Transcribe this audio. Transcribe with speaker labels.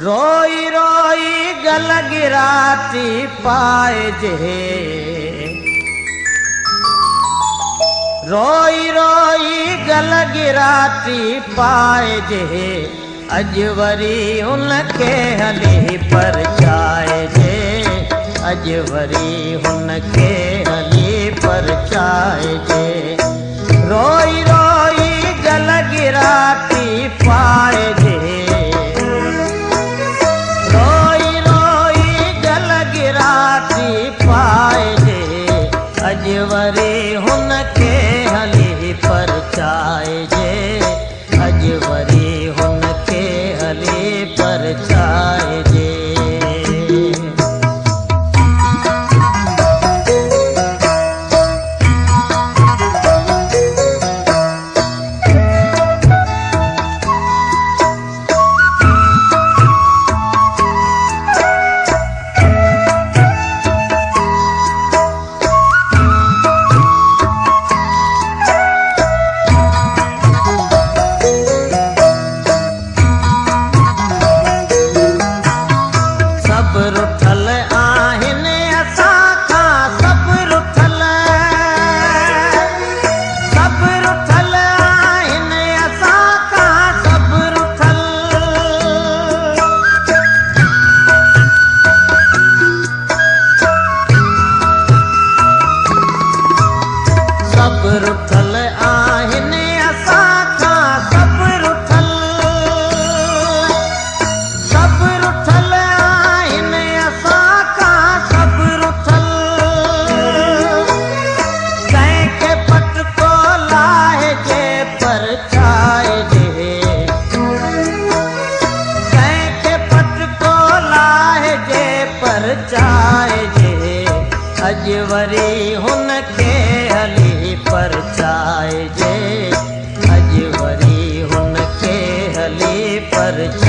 Speaker 1: रोई रोई गल गिराती पाइजे, रोई रोई गल गिराती पाइजे, अज वरी उनके हली परचाइजे, अज वरी उनके हली परचाइजे। रोई रोई गल गिराती पाइजे, रोई रोई गल गिराती पाइजे, अज वरी उनके हली परचाइजे, अज वरी उनके हली परचाइजे। रुठल आहिन असां खां सब रुठल, सब रुठल आहिन असां खां सब रुठल। कंहिंखे पटको लाहिजे परचाइजे, कंहिंखे पटको लाहिजे परचाइजे, अज वरी हुनखे हली परचाइजे, अज वरी हुनखे हली परचाइजे।